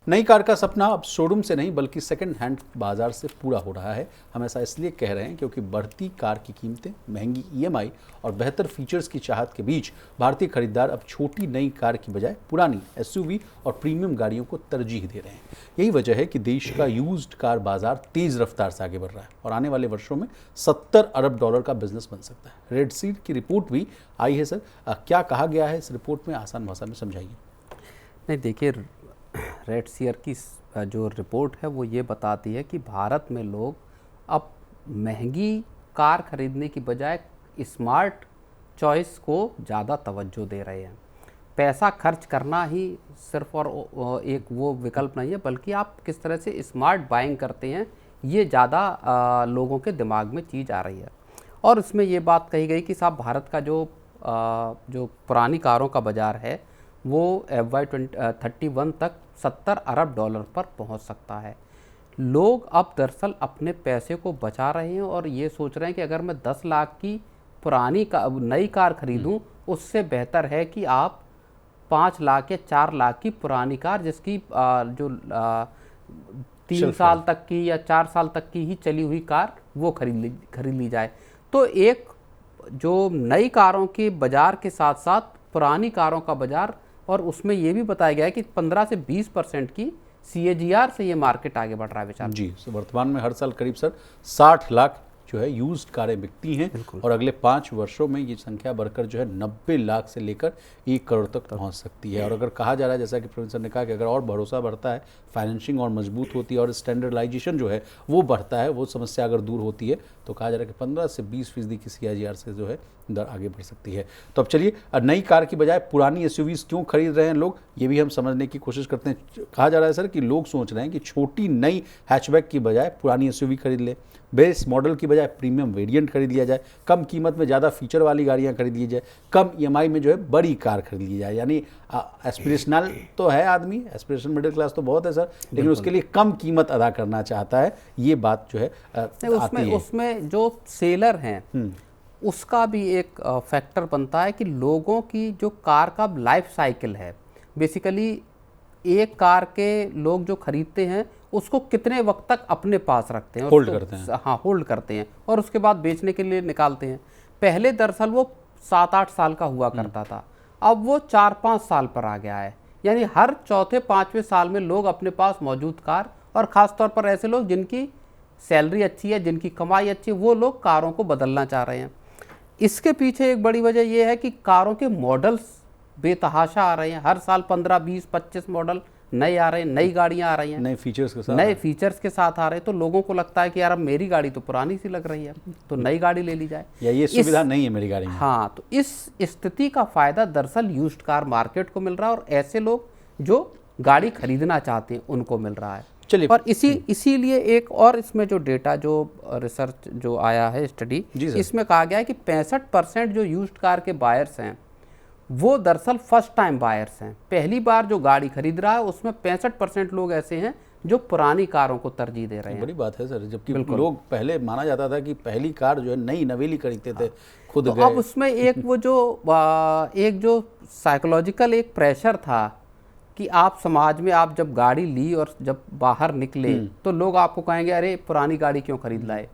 नई कार का सपना अब शोरूम से नहीं बल्कि सेकंड हैंड बाजार से पूरा हो रहा है। हम ऐसा इसलिए कह रहे हैं क्योंकि बढ़ती कार की कीमतें, महंगी ईएमआई और बेहतर फीचर्स की चाहत के बीच भारतीय खरीदार अब छोटी नई कार की बजाय पुरानी एसयूवी और प्रीमियम गाड़ियों को तरजीह दे रहे हैं। यही वजह है कि देश का यूज्ड कार बाजार तेज रफ्तार से आगे बढ़ रहा है और आने वाले वर्षों में $70 अरब का बिजनेस बन सकता है। रेड सीट की रिपोर्ट भी आई है सर, क्या कहा गया है इस रिपोर्ट में, आसान भाषा में समझाइए। नहीं, देखिए, रेड सीयर की जो रिपोर्ट है वो ये बताती है कि भारत में लोग अब महंगी कार खरीदने की बजाय स्मार्ट चॉइस को ज़्यादा तवज्जो दे रहे हैं। पैसा खर्च करना ही सिर्फ और एक वो विकल्प नहीं है, बल्कि आप किस तरह से स्मार्ट बाइंग करते हैं ये ज़्यादा लोगों के दिमाग में चीज़ आ रही है। और इसमें ये बात कही गई कि साहब भारत का जो पुरानी कारों का बाज़ार है वो FY 2031 तक $70 अरब पर पहुंच सकता है। लोग अब दरअसल अपने पैसे को बचा रहे हैं और ये सोच रहे हैं कि अगर मैं 10 लाख की नई कार खरीदूं, उससे बेहतर है कि आप 5 लाख या 4 लाख की पुरानी कार जिसकी 3 साल तक की या 4 साल तक की ही चली हुई कार वो खरीद ली जाए। तो एक जो नई कारों के बाज़ार के साथ साथ पुरानी कारों का बाज़ार, और उसमें ये भी बताया गया है कि 15 से 20% की CAGR से ये मार्केट आगे बढ़ रहा है विशाल जी। वर्तमान में हर साल करीब सर 60 लाख जो है यूज्ड कारें बिकती हैं और अगले 5 वर्षों में ये संख्या बढ़कर जो है 90 लाख से लेकर 1 करोड़ तक पहुंच सकती है। और अगर कहा जा रहा है, जैसा कि प्रोफेसर ने कहा, कि अगर और भरोसा बढ़ता है, फाइनेंशिंग और मजबूत होती है और स्टैंडर्डाइजेशन जो है वो बढ़ता है, वो समस्या अगर दूर होती है, तो कहा जा रहा है कि 15 से 20% की CAGR से जो है दर आगे बढ़ सकती है। तो अब चलिए, नई कार की बजाय पुरानी SUVs क्यों खरीद रहे हैं लोग, ये भी हम समझने की कोशिश करते हैं। कहा जा रहा है सर कि लोग सोच रहे हैं कि छोटी नई हैचबैक की बजाय पुरानी SUV खरीद ले, बेस मॉडल की बजाय प्रीमियम वेरिएंट खरीद लिया जाए, कम कीमत में ज़्यादा फीचर वाली गाड़ियाँ खरीद ली जाए, कम EMI में जो है बड़ी कार खरीद ली जाए। यानी एस्पिरेशनल तो है आदमी, एस्पिरेशनल मिडिल क्लास तो बहुत है सर, लेकिन उसके लिए कम कीमत अदा करना चाहता है। ये बात जो है आती है। उसमें जो सेलर हैं उसका भी एक फैक्टर बनता है कि लोगों की जो कार का लाइफ साइकिल है, बेसिकली एक कार के लोग जो खरीदते हैं उसको कितने वक्त तक अपने पास रखते हैं, होल्ड करते हैं। हाँ, होल्ड करते हैं और उसके बाद बेचने के लिए निकालते हैं। पहले दरअसल वो 7-8 साल का हुआ करता था, अब वो 4-5 साल पर आ गया है। यानी हर चौथे 5वें साल में लोग अपने पास मौजूद कार, और ख़ास तौर पर ऐसे लोग जिनकी सैलरी अच्छी है, जिनकी कमाई अच्छी है, वो लोग कारों को बदलना चाह रहे हैं। इसके पीछे एक बड़ी वजह यह है कि कारों के मॉडल्स बेतहाशा आ रहे हैं। हर साल 15, 20, 25 मॉडल नए आ रहे हैं, नई गाड़ियां आ रही हैं, नए फीचर्स के साथ आ रहे हैं। तो लोगों को लगता है कि यार अब मेरी गाड़ी तो पुरानी सी लग रही है, तो नई गाड़ी ले ली जाए, या ये सुविधा नहीं है मेरी गाड़ी में। हाँ, तो इस स्थिति का फायदा दरअसल यूज्ड कार मार्केट को मिल रहा है और ऐसे लोग जो गाड़ी खरीदना चाहते हैं उनको मिल रहा है। चलिए, और इसीलिए एक और इसमें जो डेटा, जो रिसर्च जो आया है, स्टडी, इसमें कहा गया है कि 65% जो यूज्ड कार के बायर्स हैं वो दरअसल फर्स्ट टाइम बायर्स हैं। पहली बार जो गाड़ी खरीद रहा है उसमें 65% लोग ऐसे हैं जो पुरानी कारों को तरजीह दे रहे हैं। बड़ी बात है सर, जबकि लोग पहले माना जाता था कि पहली कार जो है नई नवेली खरीदते थे खुद तो अब उसमें एक जो साइकोलॉजिकल एक प्रेशर था कि आप समाज में आप जब गाड़ी ली और जब बाहर निकले तो लोग आपको कहेंगे अरे पुरानी गाड़ी क्यों खरीद लाए।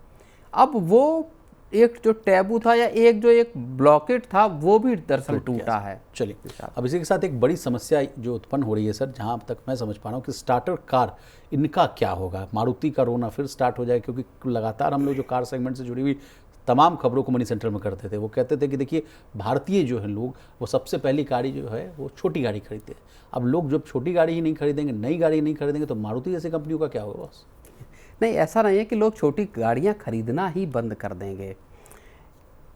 अब वो एक जो टैबू था या एक ब्लॉकेट था वो भी दरअसल टूटा है। चलिए, अब इसी के साथ एक बड़ी समस्या जो उत्पन्न हो रही है सर, जहां अब तक मैं समझ पा रहा हूँ कि स्टार्टर कार, इनका क्या होगा। मारुति का रोना फिर स्टार्ट हो जाए, क्योंकि लगातार हम लोग जो कार सेगमेंट से जुड़ी हुई तमाम खबरों को मनी सेंटर में करते थे, वो कहते थे कि देखिए भारतीय जो है लोग, वो सबसे पहली गाड़ी जो है वो छोटी गाड़ी खरीदते हैं। अब लोग जब छोटी गाड़ी ही नहीं खरीदेंगे, नई गाड़ी नहीं खरीदेंगे, तो मारुति जैसी कंपनियों का क्या होगा बॉस? नहीं, ऐसा नहीं है कि लोग छोटी गाड़ियां खरीदना ही बंद कर देंगे।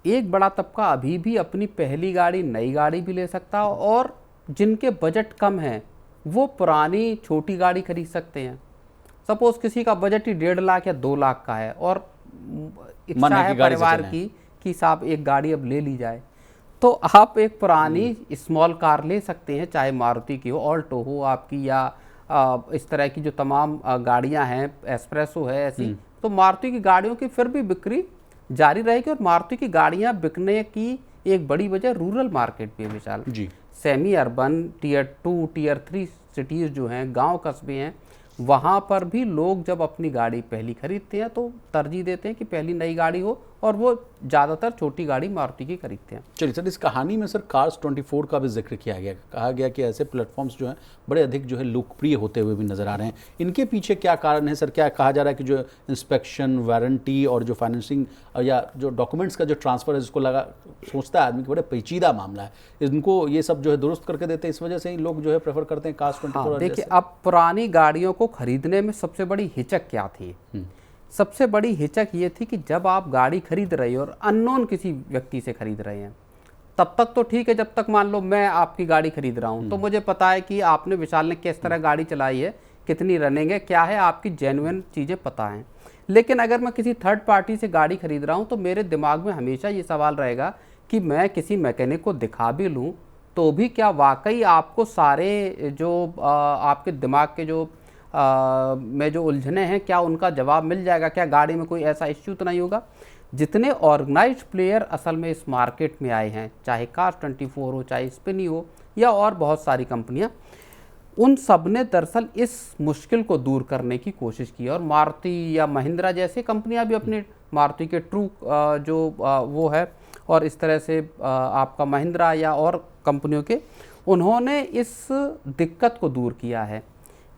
एक बड़ा तबका अभी भी अपनी पहली गाड़ी, नई गाड़ी भी ले सकता है, और जिनके बजट कम है वो पुरानी छोटी गाड़ी खरीद सकते हैं। सपोज किसी का बजट ही 1.5 लाख या 2 लाख का है और इच्छा है परिवार की कि साहब एक गाड़ी अब ले ली जाए, तो आप एक पुरानी स्मॉल कार ले सकते हैं, चाहे मारुति की हो, ऑल्टो हो आपकी, या इस तरह की जो तमाम गाड़ियां हैं, एस्प्रेसो है, ऐसी। तो मारुति की गाड़ियों की फिर भी बिक्री जारी रहेगी। और मारुति की गाड़ियां बिकने की एक बड़ी वजह रूरल मार्केट भी है Vishal ji. Semi urban tier 2 tier 3 cities जो हैं, गांव कस्बे हैं, वहाँ पर भी लोग जब अपनी गाड़ी पहली खरीदते हैं तो तरजीह देते हैं कि पहली नई गाड़ी हो, और वो ज़्यादातर छोटी गाड़ी मारुति की खरीदते हैं। चलिए सर, इस कहानी में सर कार्स 24 का भी जिक्र किया गया, कहा गया कि ऐसे प्लेटफॉर्म्स जो हैं बड़े अधिक जो है लोकप्रिय होते हुए भी नज़र आ रहे हैं। इनके पीछे क्या कारण है सर? क्या कहा जा रहा है कि जो इंस्पेक्शन, वारंटी और जो फाइनेंसिंग या जो डॉक्यूमेंट्स का जो ट्रांसफ़र है, जिसको लगा सोचता है आदमी कि बड़े पेचीदा मामला है, इनको ये सब जो है दुरुस्त करके देते हैं, इस वजह से ही लोग जो है प्रेफर करते हैं कार्स 24। देखिए, अब पुरानी गाड़ियों को खरीदने में सबसे बड़ी हिचक क्या थी? सबसे बड़ी हिचक ये थी कि जब आप गाड़ी खरीद रहे हो और अननोन किसी व्यक्ति से खरीद रहे हैं, तब तक तो ठीक है, जब तक मान लो मैं आपकी गाड़ी खरीद रहा हूँ तो मुझे पता है कि आपने, विशाल ने किस तरह गाड़ी चलाई है, कितनी रनिंग है, क्या है, आपकी जेन्युइन चीज़ें पता हैं। लेकिन अगर मैं किसी थर्ड पार्टी से गाड़ी खरीद रहा हूँ तो मेरे दिमाग में हमेशा ये सवाल रहेगा कि मैं किसी मैकेनिक को दिखा भी लूँ तो भी क्या वाकई आपको सारे जो आपके दिमाग के जो में जो उलझने हैं, क्या उनका जवाब मिल जाएगा? क्या गाड़ी में कोई ऐसा इश्यू तो नहीं होगा? जितने ऑर्गेनाइज्ड प्लेयर असल में इस मार्केट में आए हैं, चाहे कार्स 24 हो, चाहे स्पिनी हो, या और बहुत सारी कंपनियां, उन सब ने दरअसल इस मुश्किल को दूर करने की कोशिश की। और मारुति या महिंद्रा जैसी कंपनियां भी अपने, मारुति के ट्रू जो वो है, और इस तरह से आपका महिंद्रा या और कंपनियों के, उन्होंने इस दिक्कत को दूर किया है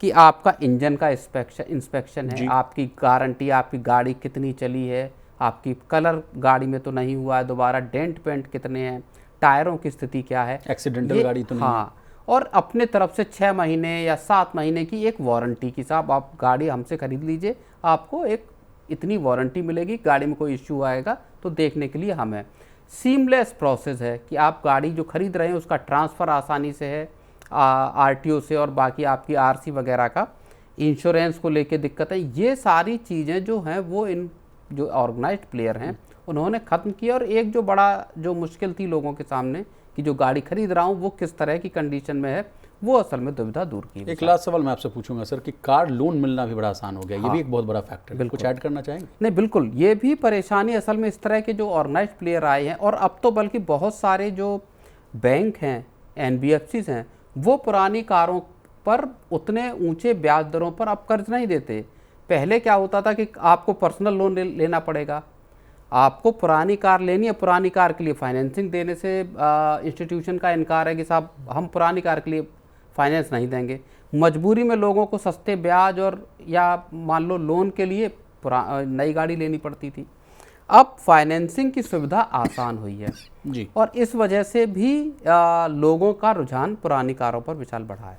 कि आपका इंजन का इंस्पेक्शन है, आपकी गारंटी, आपकी गाड़ी कितनी चली है, आपकी कलर गाड़ी में तो नहीं हुआ है दोबारा, डेंट पेंट कितने हैं, टायरों की स्थिति क्या है, एक्सीडेंटल गाड़ी तो नहीं है। और अपने तरफ से 6 महीने या 7 महीने की एक वारंटी की, साहब आप गाड़ी हमसे खरीद लीजिए, आपको एक इतनी वारंटी मिलेगी, गाड़ी में कोई इश्यू आएगा तो देखने के लिए हम हैं। सीमलेस प्रोसेस है कि आप गाड़ी जो खरीद रहे हैं उसका ट्रांसफ़र आसानी से है आरटीओ से, और बाकी आपकी आरसी वगैरह का, इंश्योरेंस को लेके दिक्कत है। ये सारी चीज़ें जो हैं वो इन जो ऑर्गेनाइज्ड प्लेयर हैं उन्होंने ख़त्म किया। और एक जो बड़ा जो मुश्किल थी लोगों के सामने कि जो गाड़ी खरीद रहा हूँ वो किस तरह की कंडीशन में है, वो असल में दुविधा दूर की। एक लास्ट सवाल मैं आपसे पूछूंगा सर कि कार लोन मिलना भी बड़ा आसान हो गया, ये भी एक बहुत बड़ा फैक्टर है, कुछ ऐड करना चाहेंगे? नहीं, बिल्कुल, ये भी परेशानी असल में इस तरह के जो ऑर्गेनाइज्ड प्लेयर आए हैं, और अब तो बल्कि बहुत सारे जो बैंक हैं, NBFCs हैं, वो पुरानी कारों पर उतने ऊंचे ब्याज दरों पर अब कर्ज नहीं देते। पहले क्या होता था कि आपको पर्सनल लोन लेना पड़ेगा, आपको पुरानी कार लेनी है, पुरानी कार के लिए फाइनेंसिंग देने से इंस्टीट्यूशन का इनकार है कि साहब हम पुरानी कार के लिए फाइनेंस नहीं देंगे। मजबूरी में लोगों को सस्ते ब्याज और या मान लो लोन के लिए नई गाड़ी लेनी पड़ती थी। अब फाइनेंसिंग की सुविधा आसान हुई है जी, और इस वजह से भी लोगों का रुझान पुरानी कारों पर विशाल बढ़ा है।